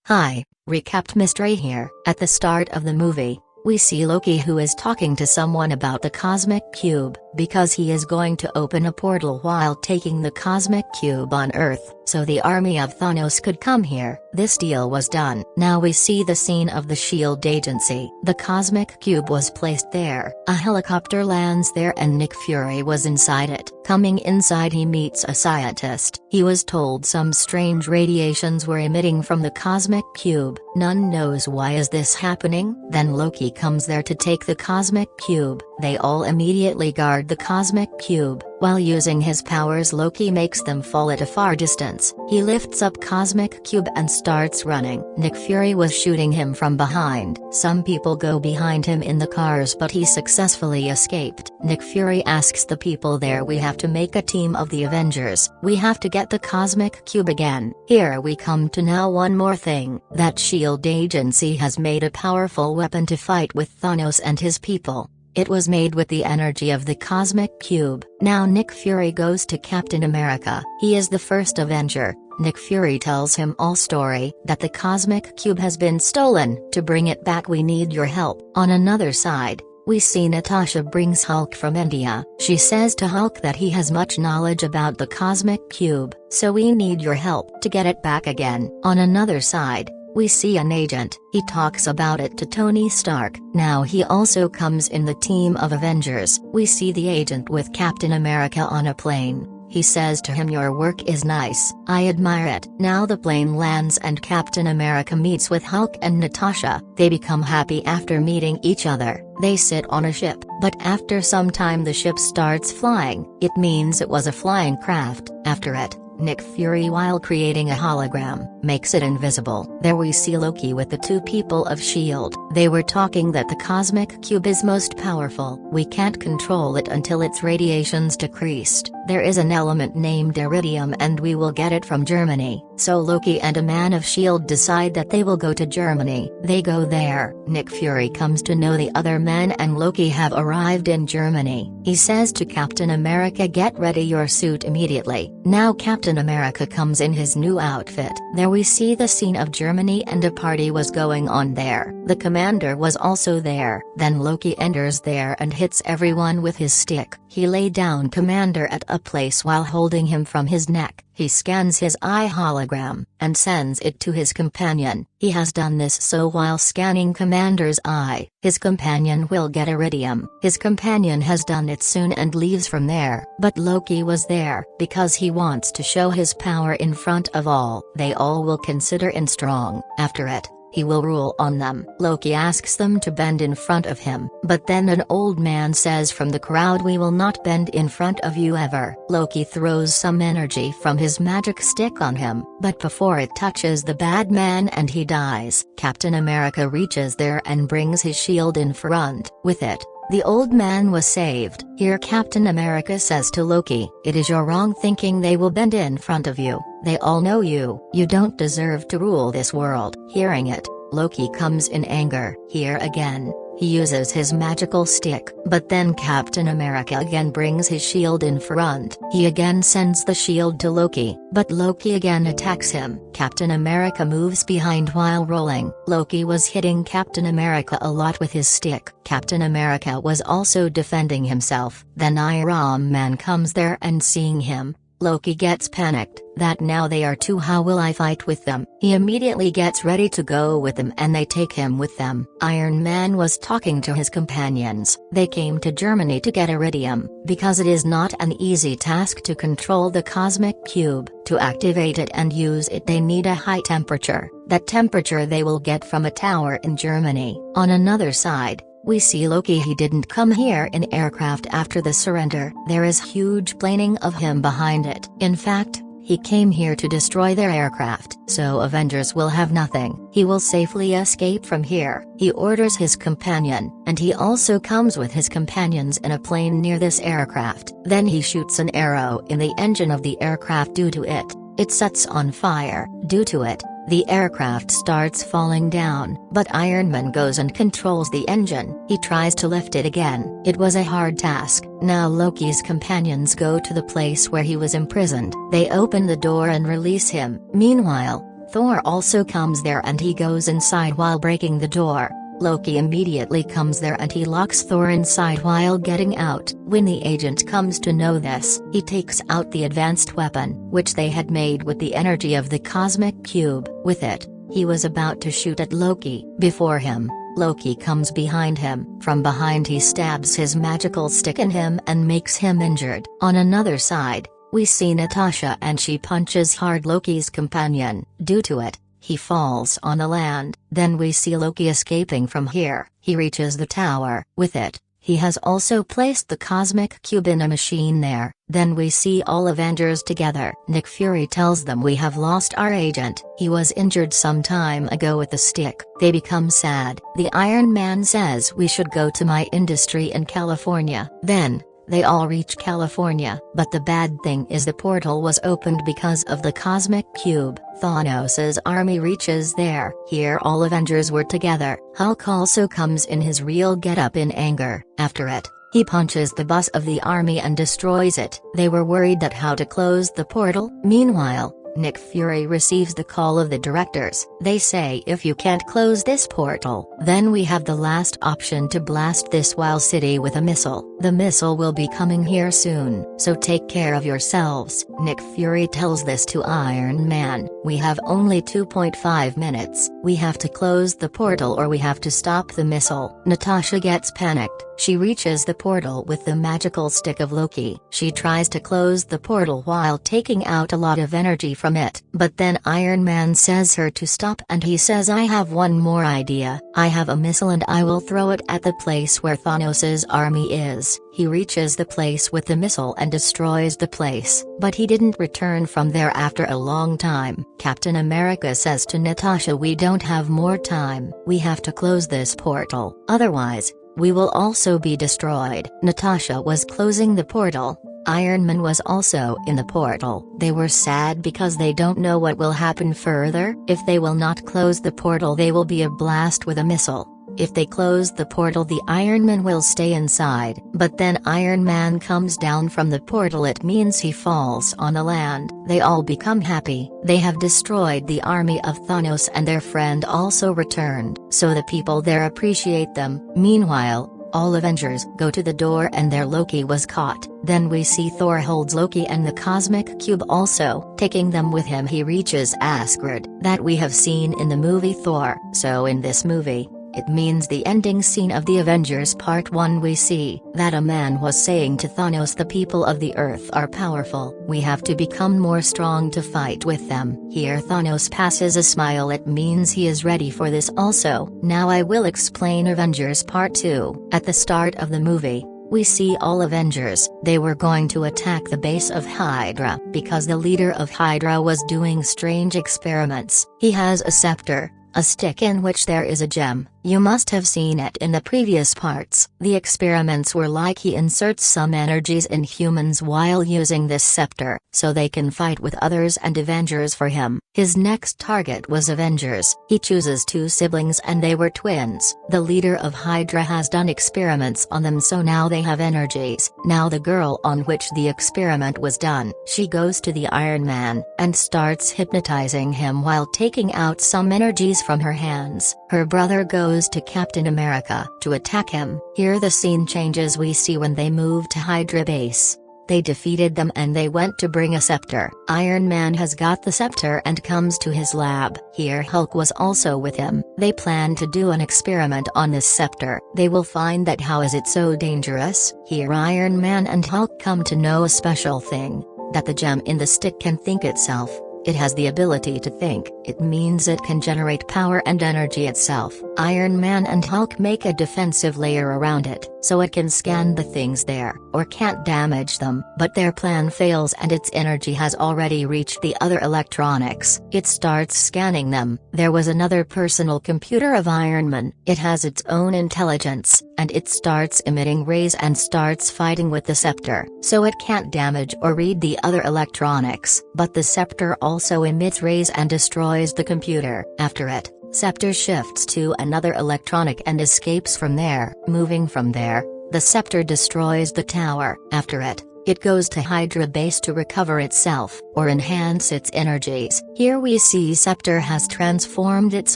Hi, recapped mystery here. At the start of the movie, we see Loki who is talking to someone about the cosmic cube, because he is going to open a portal while taking the cosmic cube on Earth, so the army of Thanos could come here. This deal was done. Now we see the scene of the SHIELD agency. The cosmic cube was placed there. A helicopter lands there and Nick Fury was inside it. Coming inside he meets a scientist. He was told some strange radiations were emitting from the cosmic cube. None knows why is this happening. Then Loki comes there to take the cosmic cube. They all immediately guard the cosmic cube. While using his powers, Loki makes them fall at a far distance. He lifts up cosmic cube and starts running. Nick Fury was shooting him from behind. Some people go behind him in the cars but he successfully escaped. Nick Fury asks the people there, we have to make a team of the Avengers. We have to get the cosmic cube again. Here we come to now one more thing. That SHIELD agency has made a powerful weapon to fight with Thanos and his people. It was made with the energy of the cosmic cube. Now Nick Fury goes to Captain America. He is the first Avenger. Nick Fury tells him all story that the cosmic cube has been stolen. To bring it back we need your help. On another side, we see Natasha brings Hulk from India. She says to Hulk that he has much knowledge about the cosmic cube, so we need your help to get it back again. On another side, we see an agent. He talks about it to Tony Stark. Now he also comes in the team of Avengers. We see the agent with Captain America on a plane. He says to him, your work is nice. I admire it. Now the plane lands and Captain America meets with Hulk and Natasha. They become happy after meeting each other. They sit on a ship, but after some time the ship starts flying. It means it was a flying craft. After it, Nick Fury, while creating a hologram, makes it invisible. There we see Loki with the two people of SHIELD. They were talking that the cosmic cube is most powerful. We can't control it until its radiations decreased. There is an element named iridium and we will get it from Germany. So Loki and a man of SHIELD decide that they will go to Germany. They go there. Nick Fury comes to know the other men and Loki have arrived in Germany. He says to Captain America, get ready your suit immediately. Now Captain America comes in his new outfit. There we see the scene of Germany and a party was going on there. The commander was also there. Then Loki enters there and hits everyone with his stick. He lay down commander at a place while holding him from his neck. He scans his eye hologram and sends it to his companion. He has done this so while scanning commander's eye, his companion will get iridium. His companion has done it soon and leaves from there. But Loki was there because he wants to show his power in front of all. They all will consider him strong. After it, he will rule on them. Loki asks them to bend in front of him, but then an old man says from the crowd, we will not bend in front of you ever. Loki throws some energy from his magic stick on him, but before it touches the bad man and he dies. Captain America reaches there and brings his shield in front. With it, the old man was saved. Here Captain America says to Loki, it is your wrong thinking they will bend in front of you. They all know you. You don't deserve to rule this world. Hearing it, Loki comes in anger. Here again, he uses his magical stick, but then Captain America again brings his shield in front. He again sends the shield to Loki, but Loki again attacks him. Captain America moves behind while rolling. Loki was hitting Captain America a lot with his stick. Captain America was also defending himself. Then Iron Man comes there and seeing him, Loki gets panicked, that now they are two, how will I fight with them? He immediately gets ready to go with them and they take him with them. Iron Man was talking to his companions. They came to Germany to get iridium, because it is not an easy task to control the cosmic cube. To activate it and use it they need a high temperature. That temperature they will get from a tower in Germany. On another side, we see Loki. He didn't come here in aircraft after the surrender. There is huge planing of him behind it. In fact, he came here to destroy their aircraft. So Avengers will have nothing. He will safely escape from here. He orders his companion, and he also comes with his companions in a plane near this aircraft. Then he shoots an arrow in the engine of the aircraft. Due to it, it sets on fire. Due to it, the aircraft starts falling down, but Iron Man goes and controls the engine. He tries to lift it again. It was a hard task. Now Loki's companions go to the place where he was imprisoned. They open the door and release him. Meanwhile, Thor also comes there and he goes inside while breaking the door. Loki immediately comes there and he locks Thor inside while getting out. When the agent comes to know this, he takes out the advanced weapon, which they had made with the energy of the cosmic cube. With it, he was about to shoot at Loki. Before him, Loki comes behind him. From behind he stabs his magical stick in him and makes him injured. On another side, we see Natasha and she punches hard Loki's companion. Due to it, he falls on the land. Then we see Loki escaping from here. He reaches the tower. With it, he has also placed the cosmic cube in a machine there. Then we see all Avengers together. Nick Fury tells them we have lost our agent. He was injured some time ago with the stick. They become sad. The Iron Man says we should go to my industry in California. Then, they all reach California, but the bad thing is the portal was opened because of the cosmic cube. Thanos' army reaches there. Here all Avengers were together. Hulk also comes in his real getup in anger. After it, he punches the bus of the army and destroys it. They were worried that how to close the portal. Meanwhile, Nick Fury receives the call of the directors. They say if you can't close this portal, then we have the last option to blast this wild city with a missile. The missile will be coming here soon, so take care of yourselves. Nick Fury tells this to Iron Man. We have only 2.5 minutes. We have to close the portal or we have to stop the missile. Natasha gets panicked. She reaches the portal with the magical stick of Loki. She tries to close the portal while taking out a lot of energy from it. But then Iron Man says her to stop and he says I have one more idea. I have a missile and I will throw it at the place where Thanos' army is. He reaches the place with the missile and destroys the place. But he didn't return from there after a long time. Captain America says to Natasha we don't have more time. We have to close this portal. Otherwise, we will also be destroyed. Natasha was closing the portal. Iron Man was also in the portal. They were sad because they don't know what will happen further. If they will not close the portal they will be a blast with a missile. If they close the portal the Iron Man will stay inside. But then Iron Man comes down from the portal, it means he falls on the land. They all become happy. They have destroyed the army of Thanos and their friend also returned. So the people there appreciate them. Meanwhile, all Avengers go to the door and their Loki was caught. Then we see Thor holds Loki and the cosmic cube also. Taking them with him he reaches Asgard. That we have seen in the movie Thor. So in this movie, it means the ending scene of the Avengers Part 1 we see that a man was saying to Thanos the people of the earth are powerful. We have to become more strong to fight with them. Here Thanos passes a smile, it means he is ready for this also. Now I will explain Avengers Part 2. At the start of the movie, we see all Avengers. They were going to attack the base of Hydra because the leader of Hydra was doing strange experiments. He has a scepter, a stick in which there is a gem. You must have seen it in the previous parts. The experiments were like he inserts some energies in humans while using this scepter, so they can fight with others and Avengers for him. His next target was Avengers. He chooses two siblings and they were twins. The leader of Hydra has done experiments on them so now they have energies. Now the girl on which the experiment was done, she goes to the Iron Man and starts hypnotizing him while taking out some energies from her hands. Her brother goes to Captain America to attack him. Here the scene changes, we see when they move to Hydra base. They defeated them and they went to bring a scepter. Iron Man has got the scepter and comes to his lab. Here Hulk was also with him. They plan to do an experiment on this scepter. They will find that how is it so dangerous? Here Iron Man and Hulk come to know a special thing, that the gem in the stick can think itself. It has the ability to think. It means it can generate power and energy itself. Iron Man and Hulk make a defensive layer around it, so it can scan the things there, or can't damage them. But their plan fails and its energy has already reached the other electronics. It starts scanning them. There was another personal computer of Iron Man. It has its own intelligence, and it starts emitting rays and starts fighting with the scepter. So it can't damage or read the other electronics. But the scepter also emits rays and destroys the computer. After it, scepter shifts to another electronic and escapes from there. Moving from there, the scepter destroys the tower. After it, it goes to Hydra base to recover itself, or enhance its energies. Here we see Scepter has transformed its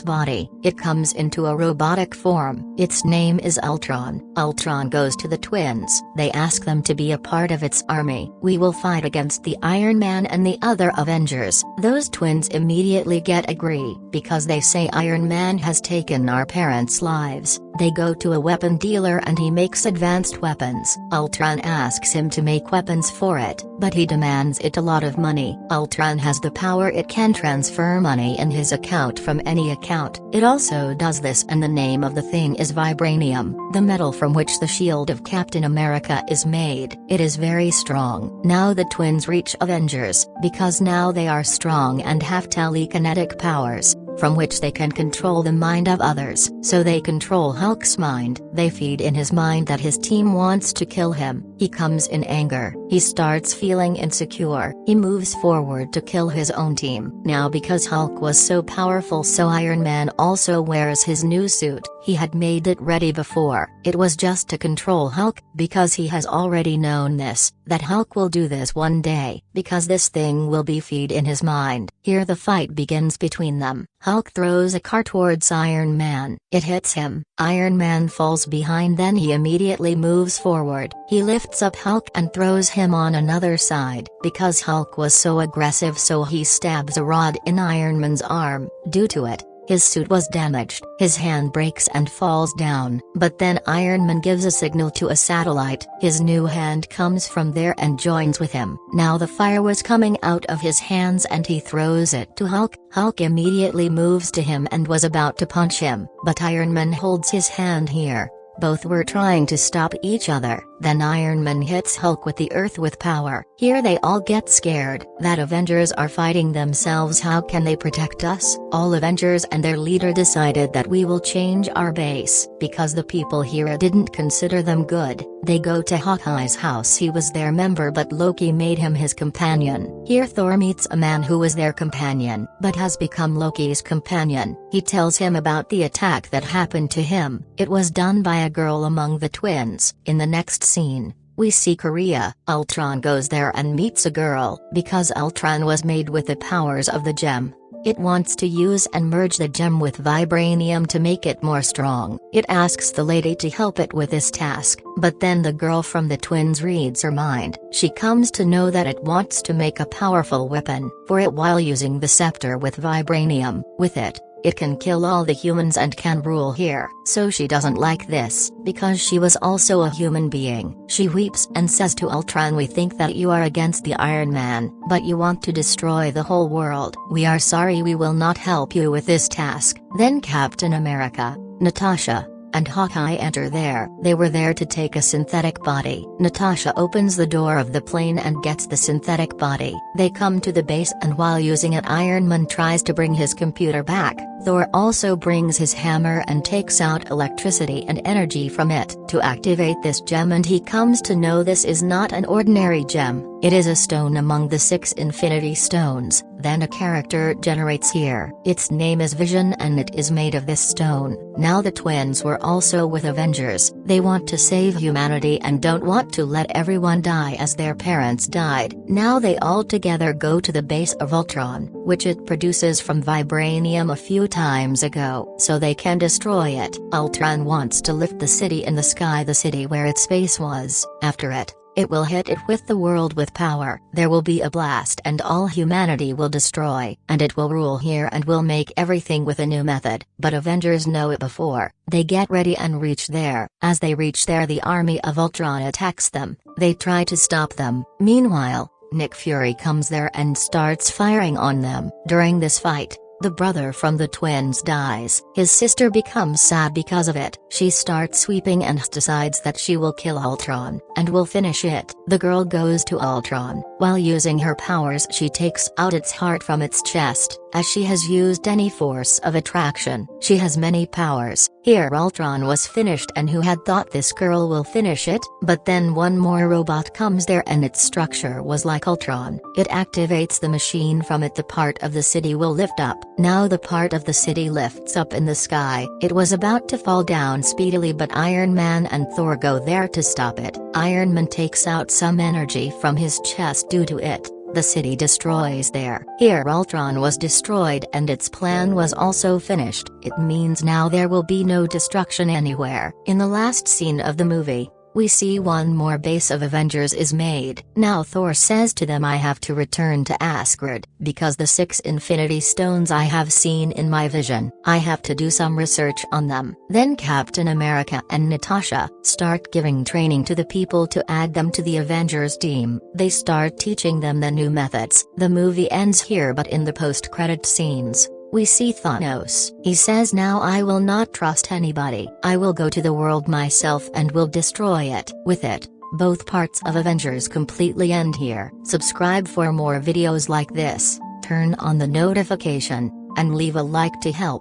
body. It comes into a robotic form. Its name is Ultron. Ultron goes to the twins. They ask them to be a part of its army. We will fight against the Iron Man and the other Avengers. Those twins immediately get agree, because they say Iron Man has taken our parents' lives. They go to a weapon dealer and he makes advanced weapons. Ultron asks him to make weapons for it, but he demands it a lot of money. Ultron has the power, it can transfer money in his account from any account. It also does this, and the name of the thing is vibranium, the metal from which the shield of Captain America is made. It is very strong. Now the twins reach Avengers, because now they are strong and have telekinetic powers, from which they can control the mind of others. So they control Hulk's mind. They feed in his mind that his team wants to kill him. He comes in anger. He starts feeling insecure. He moves forward to kill his own team. Now because Hulk was so powerful, so Iron Man also wears his new suit. He had made it ready before. It was just to control Hulk, because he has already known this, that Hulk will do this one day, because this thing will be feed in his mind. Here the fight begins between them. Hulk throws a car towards Iron Man. It hits him. Iron Man falls behind, then he immediately moves forward. He lifts up Hulk and throws him on another side. Because Hulk was so aggressive, so he stabs a rod in Iron Man's arm. Due to it, his suit was damaged. His hand breaks and falls down, but then Iron Man gives a signal to a satellite. His new hand comes from there and joins with him. Now the fire was coming out of his hands and he throws it to Hulk. Hulk immediately moves to him and was about to punch him, but Iron Man holds his hand here. Both were trying to stop each other. Then Iron Man hits Hulk with the earth with power. Here they all get scared, that Avengers are fighting themselves. How can they protect us? All Avengers and their leader decided that we will change our base, because the people here didn't consider them good. They go to Hawkeye's house. He was their member, but Loki made him his companion. Here Thor meets a man who was their companion, but has become Loki's companion. He tells him about the attack that happened to him. It was done by a girl among the twins. In the next scene, we see Korea. Ultron goes there and meets a girl. Because Ultron was made with the powers of the gem, it wants to use and merge the gem with vibranium to make it more strong. It asks the lady to help it with this task, but then the girl from the twins reads her mind. She comes to know that it wants to make a powerful weapon for it while using the scepter with vibranium. With it, it can kill all the humans and can rule here. So she doesn't like this, because she was also a human being. She weeps and says to Ultron, "We think that you are against the Iron Man, but you want to destroy the whole world. We are sorry, we will not help you with this task." Then Captain America, Natasha, and Hawkeye enter there. They were there to take a synthetic body. Natasha opens the door of the plane and gets the synthetic body. They come to the base, and while using it, Iron Man tries to bring his computer back. Thor also brings his hammer and takes out electricity and energy from it to activate this gem, and he comes to know this is not an ordinary gem. It is a stone among the 6 Infinity Stones. Then a character generates here. Its name is Vision and it is made of this stone. Now the twins were also with Avengers. They want to save humanity and don't want to let everyone die as their parents died. Now they all together go to the base of Ultron, which it produces from vibranium a few times ago, so they can destroy it. Ultron wants to lift the city in the sky, the city where its base was. After it will hit it with the world with power. There will be a blast and all humanity will destroy, and it will rule here and will make everything with a new method. But Avengers know it before. They get ready and reach there. As they reach there, the army of Ultron attacks them. They try to stop them. Meanwhile, Nick Fury comes there and starts firing on them. During this fight, the brother from the twins dies. His sister becomes sad because of it. She starts sweeping and decides that she will kill Ultron, and will finish it. The girl goes to Ultron. While using her powers, she takes out its heart from its chest. As she has used any force of attraction, she has many powers. Here Ultron was finished, and who had thought this girl will finish it? But then one more robot comes there and its structure was like Ultron. It activates the machine from it. The part of the city will lift up. Now the part of the city lifts up in the sky. It was about to fall down speedily, but Iron Man and Thor go there to stop it. Iron Man takes out some energy from his chest. Due to it, the city destroys there. Here Ultron was destroyed and its plan was also finished. It means now there will be no destruction anywhere. In the last scene of the movie, we see one more base of Avengers is made. Now Thor says to them, I have to return to Asgard, because the 6 Infinity Stones I have seen in my vision, I have to do some research on them. Then Captain America and Natasha start giving training to the people to add them to the Avengers team. They start teaching them the new methods. The movie ends here, but in the post-credit scenes, we see Thanos. He says, now I will not trust anybody. I will go to the world myself and will destroy it. With it, both parts of Avengers completely end here. Subscribe for more videos like this, turn on the notification, and leave a like to help.